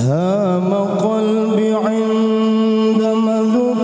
هام قلبي عندما ذكر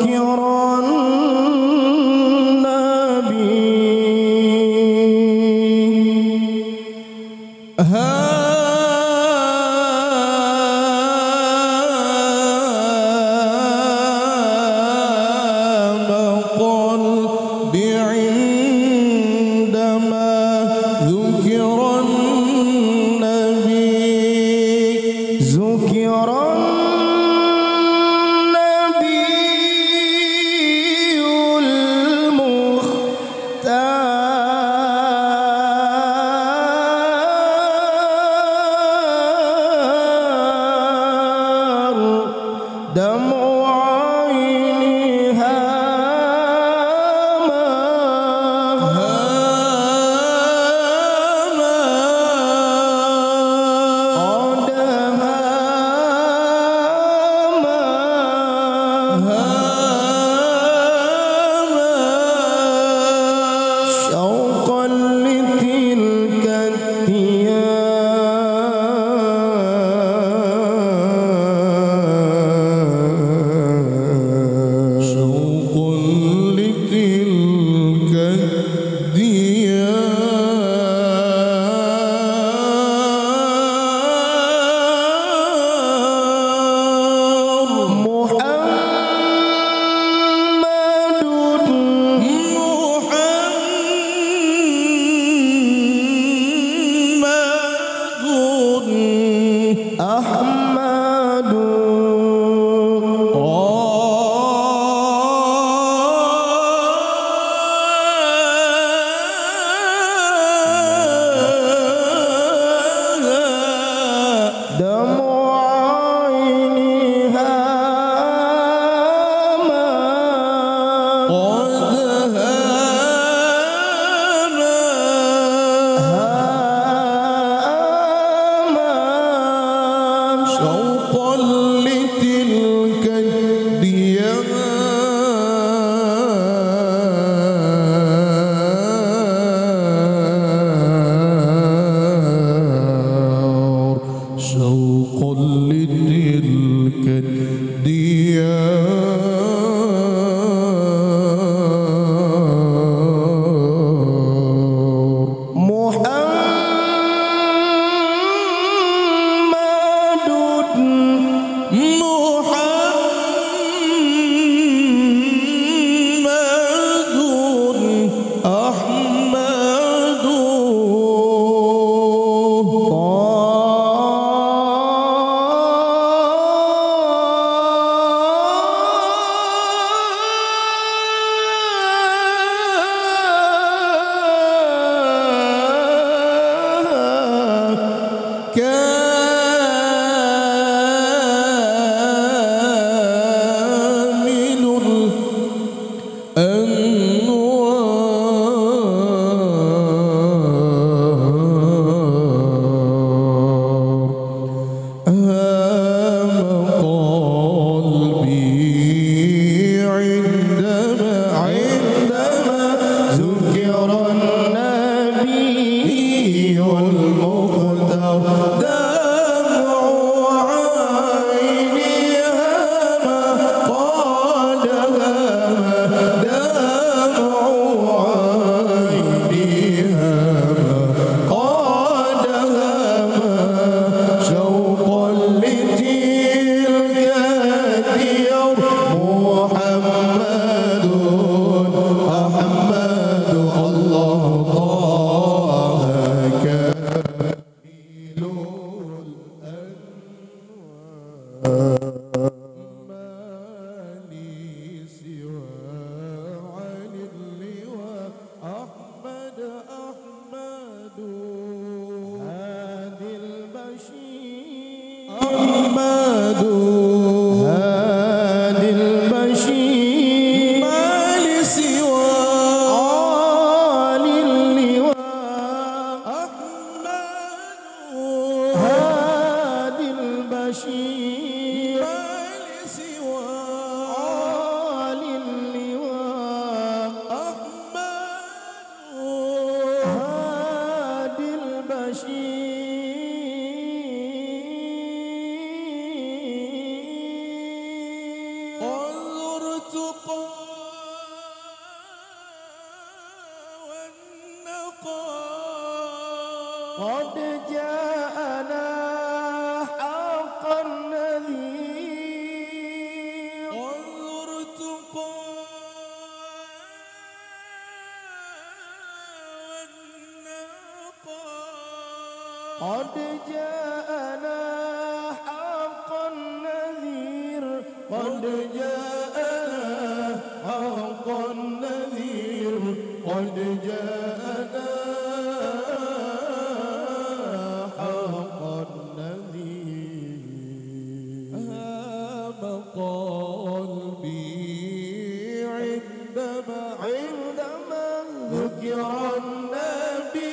قد جاءنا حق النذير قد جاءنا حق النذير قد جاءنا حق النذير هام قلبي عندما ذكر النبي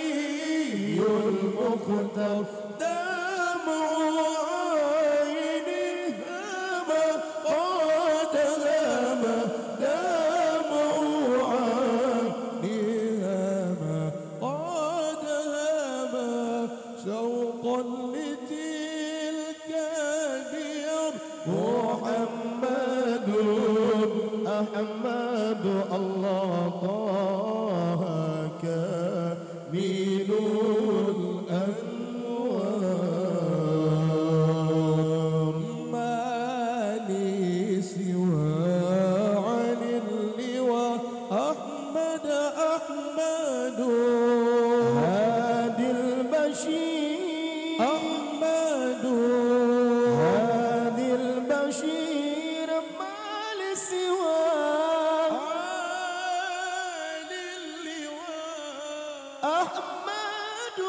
المختار دمع عيني هام قد هام دمع عيني هام قد هام شوقا لتلك الديار محمد أحمد الله طه كميل الأنوار ما لي سوى عن اللواء أحمد أحمد هادي البشير أحمد هادي البشير ما لي سوى عن اللواء أحمد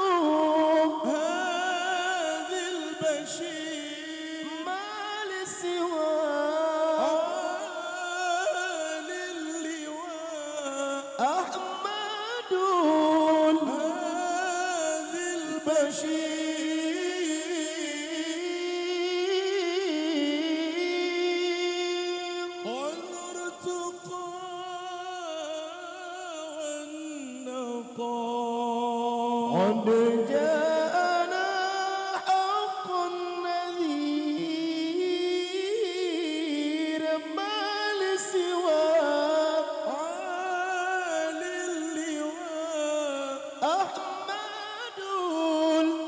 هادي البشير ما لي سوى عن اللواء أحمد هادي البشير قدر التقى والنقى قد جاءنا حق النذير ما لسوى عال اللواء أحمد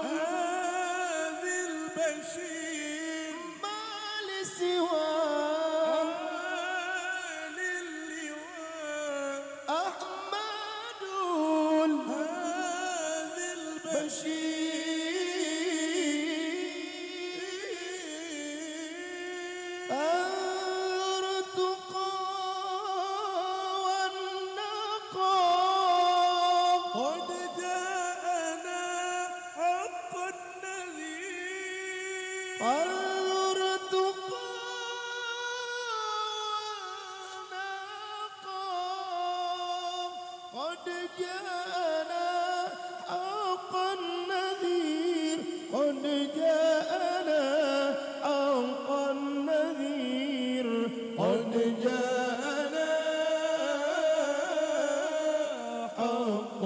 هذي البشير ما لسوى عال اللواء أحمد هذي البشير التقى والنقى قد جاءنا حق النذير التقى والنقى قد جاءنا حق النذير قد جاءنا حق النذير قد جاءنا حق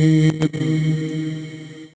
النذير